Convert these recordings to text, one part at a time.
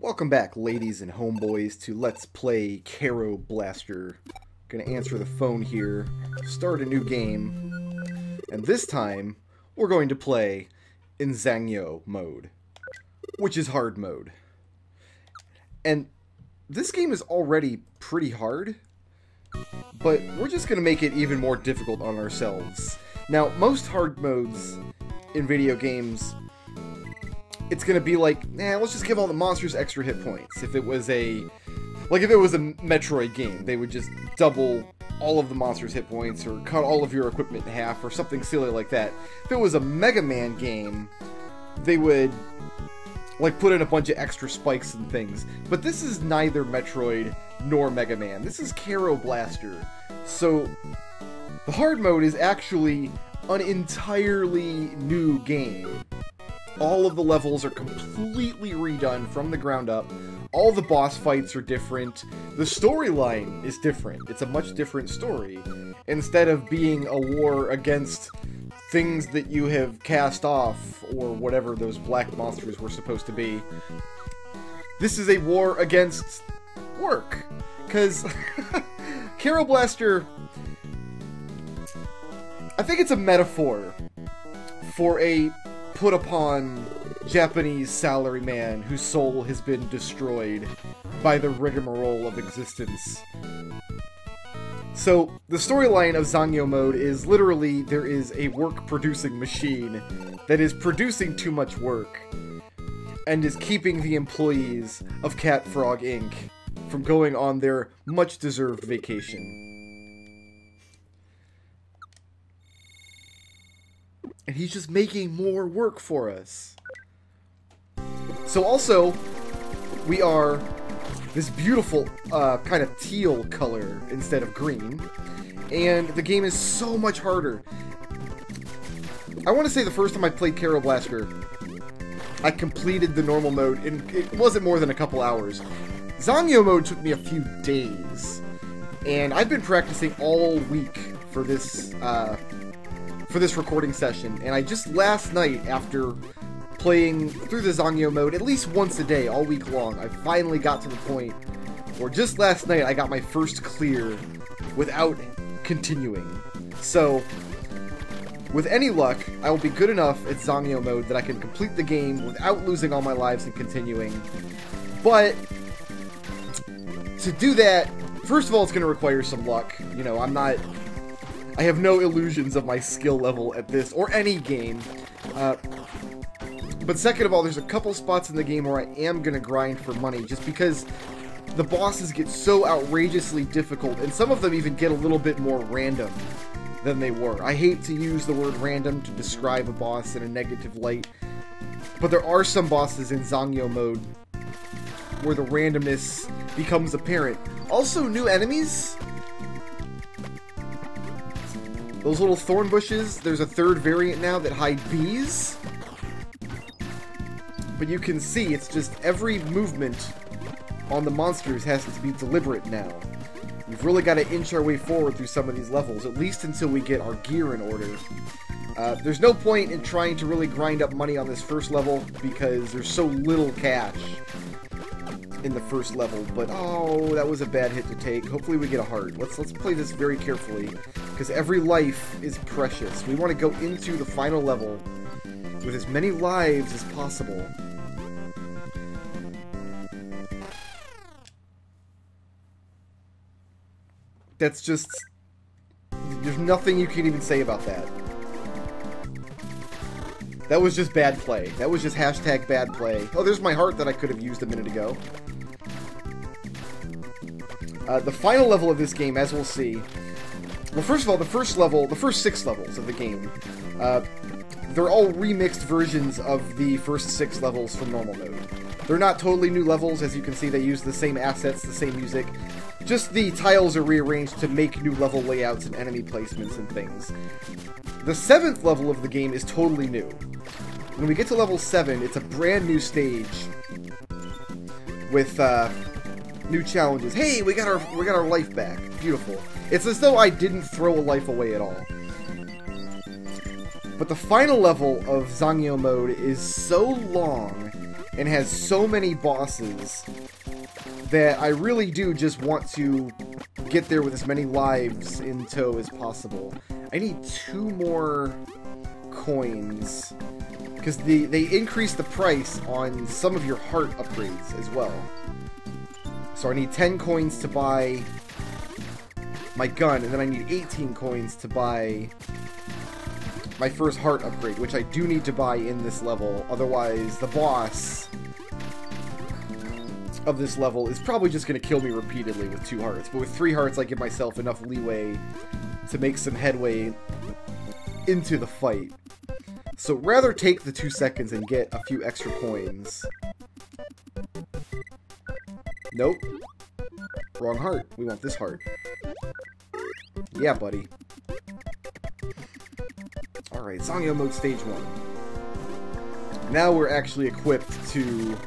Welcome back, ladies and homeboys, to Let's Play Kero Blaster. Gonna answer the phone here, start a new game, and this time, we're going to play in Zangyo mode, which is hard mode. And this game is already pretty hard, but we're just gonna make it even more difficult on ourselves. Now, most hard modes in video games, it's gonna be like, let's just give all the monsters extra hit points. If it was a Metroid game, they would just double all of the monsters' hit points, or cut all of your equipment in half, or something silly like that. If it was a Mega Man game, they would, like, put in a bunch of extra spikes and things. But this is neither Metroid nor Mega Man. This is Kero Blaster. So, the hard mode is actually an entirely new game. All of the levels are completely redone from the ground up. All the boss fights are different. The storyline is different. It's a much different story. Instead of being a war against things that you have cast off, or whatever those black monsters were supposed to be, this is a war against work. Because Kero Blaster, I think it's a metaphor for a put-upon Japanese salaryman whose soul has been destroyed by the rigmarole of existence. So, the storyline of Zangyo mode is literally there is a work-producing machine that is producing too much work and is keeping the employees of Cat Frog Inc. from going on their much-deserved vacation. And he's just making more work for us. So also, we are this beautiful kind of teal color instead of green. And the game is so much harder. I want to say the first time I played Kero Blaster, I completed the normal mode, and it wasn't more than a couple hours. Zangyo mode took me a few days. And I've been practicing all week for this recording session, and I just last night, after playing through the Zangyo mode at least once a day all week long, I finally got to the point where just last night I got my first clear without continuing. So, with any luck, I will be good enough at Zangyo mode that I can complete the game without losing all my lives and continuing. But to do that, first of all, it's going to require some luck. You know, I have no illusions of my skill level at this, or any game. But second of all, there's a couple spots in the game where I am going to grind for money, just because the bosses get so outrageously difficult, and some of them even get a little bit more random than they were. I hate to use the word random to describe a boss in a negative light, but there are some bosses in Zangyo mode where the randomness becomes apparent. Also, new enemies. Those little thorn bushes, there's a third variant now that hide bees. But you can see, it's just every movement on the monsters has to be deliberate now. We've really got to inch our way forward through some of these levels, at least until we get our gear in order. There's no point in trying to really grind up money on this first level, because there's so little cash in the first level. But oh, that was a bad hit to take. Hopefully we get a heart. Let's play this very carefully, because every life is precious. We want to go into the final level with as many lives as possible. That's just... there's nothing you can even say about that. That was just bad play. That was just hashtag bad play. Oh, there's my heart that I could have used a minute ago. The final level of this game, as we'll see... Well, first of all, the first 6 levels of the game, they're all remixed versions of the first 6 levels from normal mode. They're not totally new levels. As you can see, they use the same assets, the same music. Just the tiles are rearranged to make new level layouts and enemy placements and things. The 7th level of the game is totally new. When we get to level 7, it's a brand new stage with new challenges. Hey, we got our life back. Beautiful. It's as though I didn't throw a life away at all. But the final level of Zangyo mode is so long and has so many bosses that I really do just want to get there with as many lives in tow as possible. I need 2 more coins, because they increase the price on some of your heart upgrades as well. So I need 10 coins to buy my gun, and then I need 18 coins to buy my first heart upgrade, which I do need to buy in this level. Otherwise, the boss of this level is probably just going to kill me repeatedly with 2 hearts. But with 3 hearts, I give myself enough leeway to make some headway into the fight. So rather take the 2 seconds and get a few extra coins. Nope. Wrong heart. We want this heart. Yeah, buddy. Alright, Zangyo mode stage 1. Now we're actually equipped to...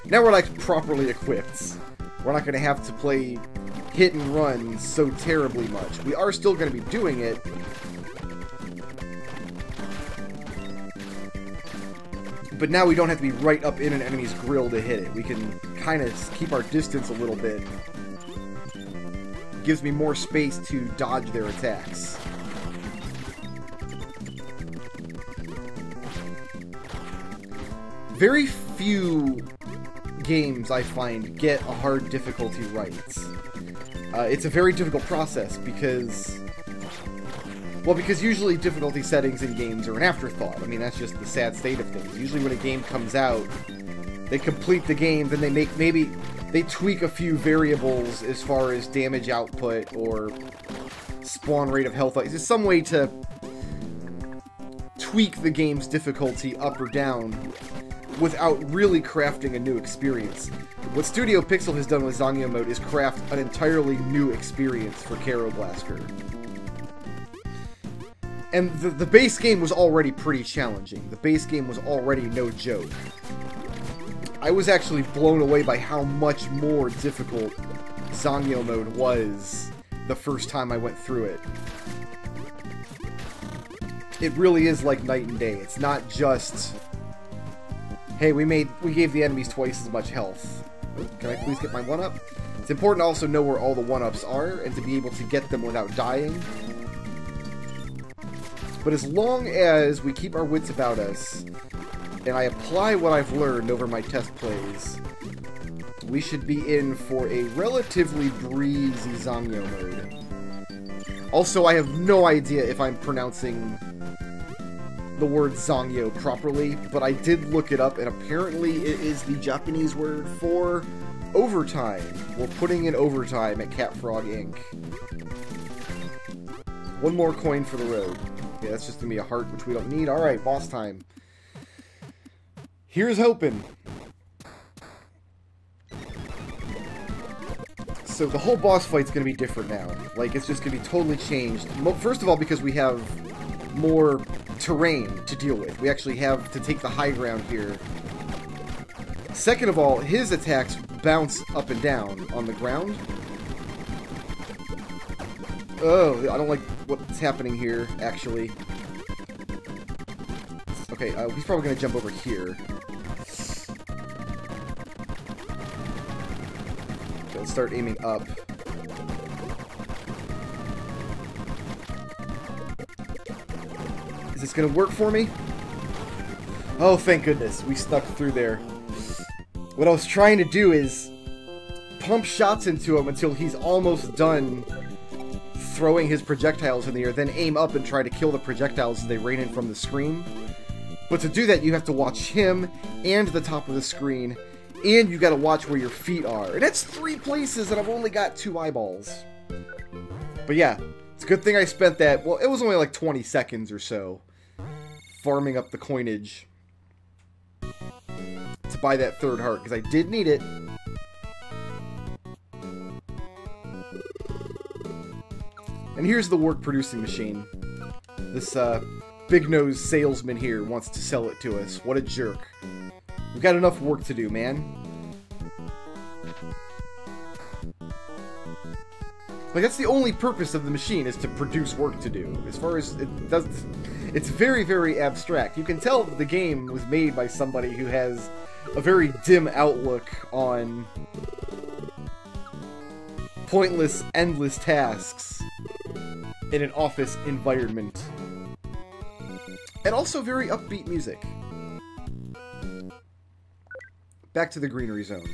Now we're like properly equipped. We're not going to have to play hit and run so terribly much. We are still going to be doing it. But now we don't have to be right up in an enemy's grill to hit it. We can kind of keep our distance a little bit. Gives me more space to dodge their attacks. Very few games, I find, get a hard difficulty right. It's a very difficult process because... Well, because usually difficulty settings in games are an afterthought. I mean, that's just the sad state of things. Usually when a game comes out, they complete the game, then they make... Maybe they tweak a few variables as far as damage output or spawn rate of health. It's some way to tweak the game's difficulty up or down without really crafting a new experience. What Studio Pixel has done with Zangyo mode is craft an entirely new experience for Kero Blaster. And the base game was already pretty challenging. The base game was already no joke. I was actually blown away by how much more difficult Zangyo mode was the first time I went through it. It really is like night and day. It's not just... Hey, we gave the enemies twice as much health. Can I please get my 1-up? It's important to also know where all the 1-ups are, and to be able to get them without dying. But as long as we keep our wits about us, and I apply what I've learned over my test plays, we should be in for a relatively breezy Zangyo mode. Also, I have no idea if I'm pronouncing the word Zangyo properly, but I did look it up, and apparently it is the Japanese word for overtime. We're putting in overtime at Cat Frog Inc. 1 more coin for the road. Yeah, that's just gonna be a heart, which we don't need. Alright, boss time. Here's hoping. So the whole boss fight's gonna be different now. Like, it's just gonna be totally changed. First of all, because we have more terrain to deal with. We actually have to take the high ground here. Second of all, his attacks bounce up and down on the ground. Oh, I don't like what's happening here, actually. Okay, he's probably going to jump over here. Okay, let's start aiming up. Is this going to work for me? Oh, thank goodness. We snuck through there. What I was trying to do is pump shots into him until he's almost done throwing his projectiles in the air, then aim up and try to kill the projectiles as they rain in from the screen. But to do that, you have to watch him and the top of the screen, and you gotta watch where your feet are. And that's 3 places, and I've only got 2 eyeballs. But yeah, it's a good thing I spent that, well, it was only like 20 seconds or so, farming up the coinage to buy that 3rd heart, because I did need it. And here's the work-producing machine. This, big-nosed salesman here wants to sell it to us. What a jerk. We've got enough work to do, man. Like, that's the only purpose of the machine, is to produce work to do. As far as it does... It's very, very abstract. You can tell that the game was made by somebody who has a very dim outlook on pointless, endless tasks in an office environment. And also very upbeat music. Back to the greenery zone.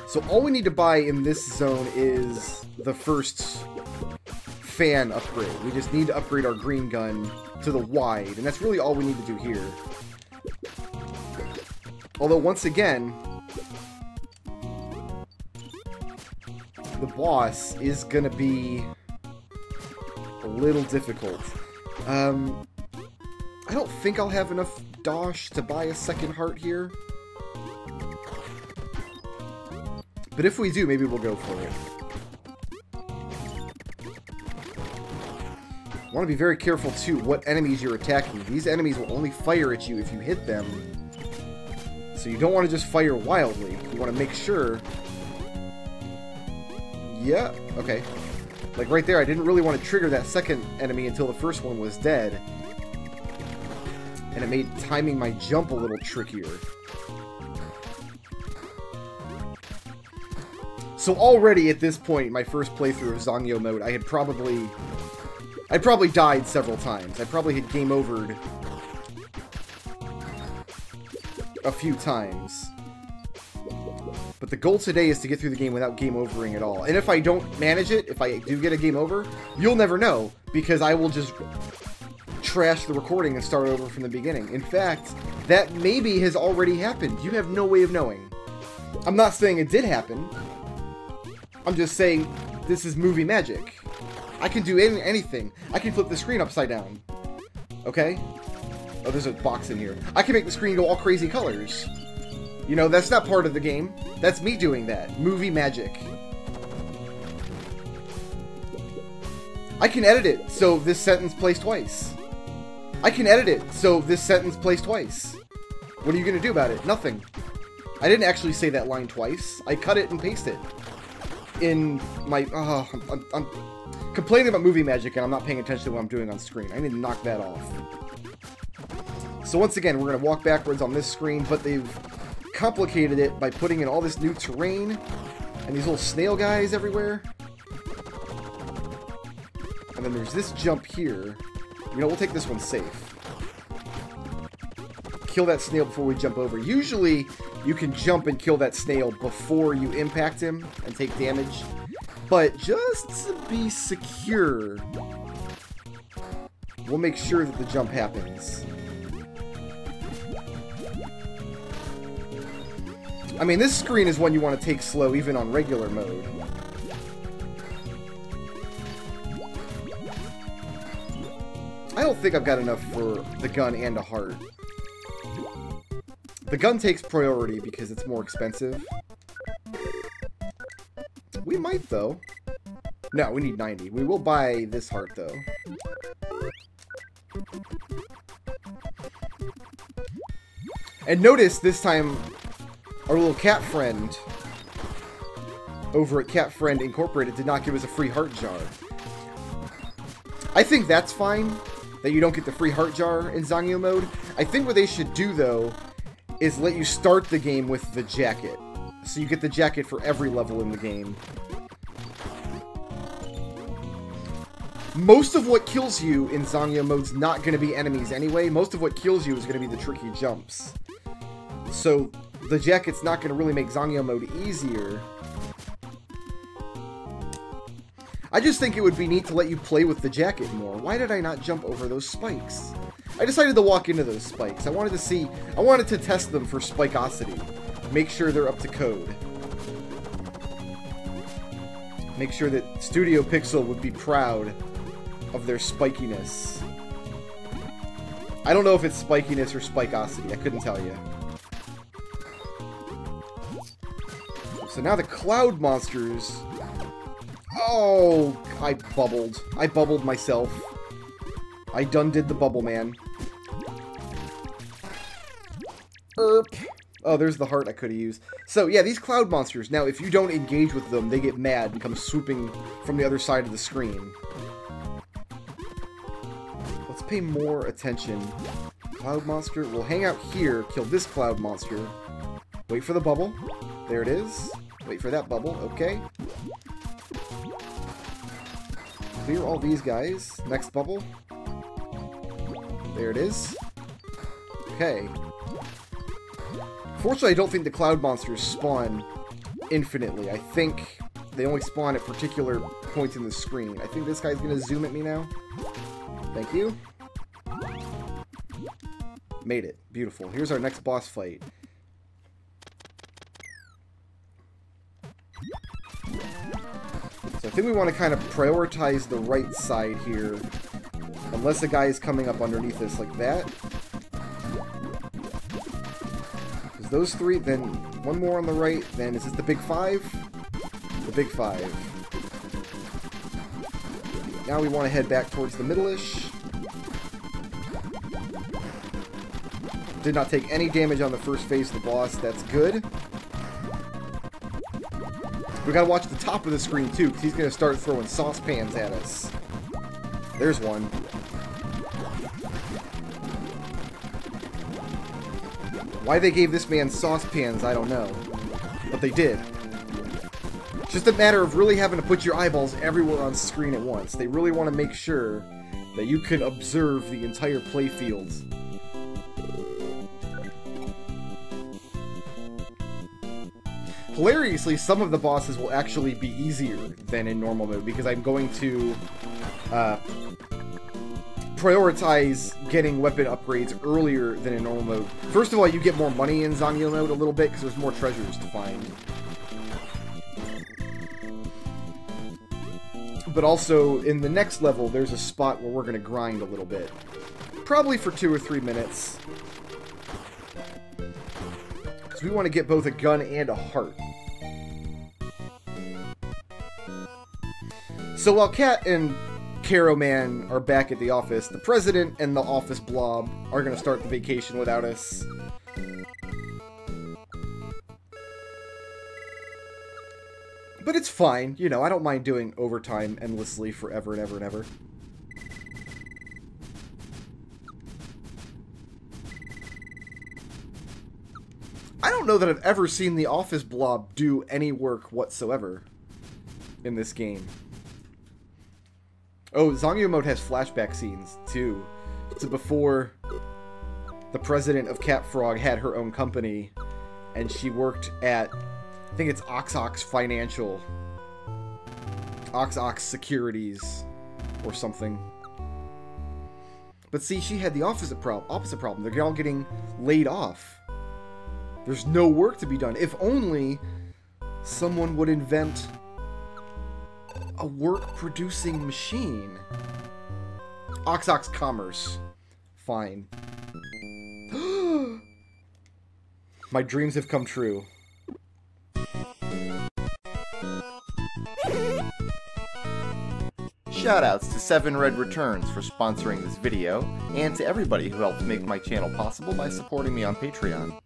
So all we need to buy in this zone is the first fan upgrade. We just need to upgrade our green gun to the wide, and that's really all we need to do here. Although, once again, the boss is gonna be a little difficult. I don't think I'll have enough dosh to buy a second heart here. But if we do, maybe we'll go for it. I want to be very careful, too, what enemies you're attacking. These enemies will only fire at you if you hit them. So you don't want to just fire wildly. You want to make sure... Yeah, okay. Like right there, I didn't really want to trigger that second enemy until the first one was dead. And it made timing my jump a little trickier. So already at this point, my first playthrough of Zangyo mode, I probably died several times. I probably had game overed a few times. But the goal today is to get through the game without game overing at all. And if I don't manage it, if I do get a game over, you'll never know, because I will just trash the recording and start over from the beginning. In fact, that maybe has already happened. You have no way of knowing. I'm not saying it did happen. I'm just saying this is movie magic. I can do anything. I can flip the screen upside down. Okay? Oh, there's a box in here. I can make the screen go all crazy colors. You know, that's not part of the game. That's me doing that. Movie magic. I can edit it so this sentence plays twice. I can edit it so this sentence plays twice. What are you going to do about it? Nothing. I didn't actually say that line twice. I cut it and pasted it in my... I'm complaining about movie magic and I'm not paying attention to what I'm doing on screen. I need to knock that off. So once again, we're going to walk backwards on this screen, but they've complicated it by putting in all this new terrain and these little snail guys everywhere. And then there's this jump here. You know, we'll take this one safe. Kill that snail before we jump over. Usually, you can jump and kill that snail before you impact him and take damage. But just to be secure, we'll make sure that the jump happens. I mean, this screen is one you want to take slow even on regular mode. I don't think I've got enough for the gun and a heart. The gun takes priority because it's more expensive. We might, though. No, we need 90. We will buy this heart, though. And notice this time, our little cat friend over at Cat Friend Incorporated did not give us a free heart jar. I think that's fine, that you don't get the free heart jar in Zangyo mode. I think what they should do, though, is let you start the game with the jacket. So you get the jacket for every level in the game. Most of what kills you in Zangyo mode's not going to be enemies anyway. Most of what kills you is going to be the tricky jumps. So the jacket's not going to really make Zangyo mode easier. I just think it would be neat to let you play with the jacket more. Why did I not jump over those spikes? I decided to walk into those spikes. I wanted to test them for spikeosity. Make sure they're up to code. Make sure that Studio Pixel would be proud of their spikiness. I don't know if it's spikiness or spikeosity. I couldn't tell you. So now the cloud monsters... Oh, I bubbled. I bubbled myself. I done did the bubble man. Erp. Oh, there's the heart I could have used. So, yeah, these cloud monsters. Now, if you don't engage with them, they get mad and come swooping from the other side of the screen. Let's pay more attention. Cloud monster. We'll hang out here, kill this cloud monster. Wait for the bubble. There it is. Wait for that bubble. Okay. Clear all these guys. Next bubble. There it is. Okay. Fortunately, I don't think the cloud monsters spawn infinitely. I think they only spawn at particular points in the screen. I think this guy's going to zoom at me now. Thank you. Made it. Beautiful. Here's our next boss fight. So I think we want to kind of prioritize the right side here. Unless a guy is coming up underneath us like that. Because those three, then one more on the right, then is this the big five? The big five. Now we want to head back towards the middle-ish. Did not take any damage on the first phase of the boss. That's good. We gotta watch the top of the screen too, because he's gonna start throwing saucepans at us. There's one. Why they gave this man saucepans, I don't know. But they did. It's just a matter of really having to put your eyeballs everywhere on screen at once. They really want to make sure that you can observe the entire playfield. Hilariously, some of the bosses will actually be easier than in normal mode, because I'm going to prioritize getting weapon upgrades earlier than in normal mode. First of all, you get more money in Zangief mode a little bit, because there's more treasures to find. But also, in the next level, there's a spot where we're going to grind a little bit. Probably for 2 or 3 minutes. Because we want to get both a gun and a heart. So while Cat and Kero Man are back at the office, the president and the office blob are going to start the vacation without us. But it's fine, you know, I don't mind doing overtime endlessly forever and ever and ever. I don't know that I've ever seen the office blob do any work whatsoever in this game. Oh, Zangief mode has flashback scenes, too. So before the president of Cat Frog had her own company, and she worked at, I think it's Ox Financial. Ox Securities, or something. But see, she had the opposite problem. They're all getting laid off. There's no work to be done. If only someone would invent a work-producing machine. Ox Commerce. Fine. My dreams have come true. Shoutouts to 7 Red Returns for sponsoring this video, and to everybody who helped make my channel possible by supporting me on Patreon.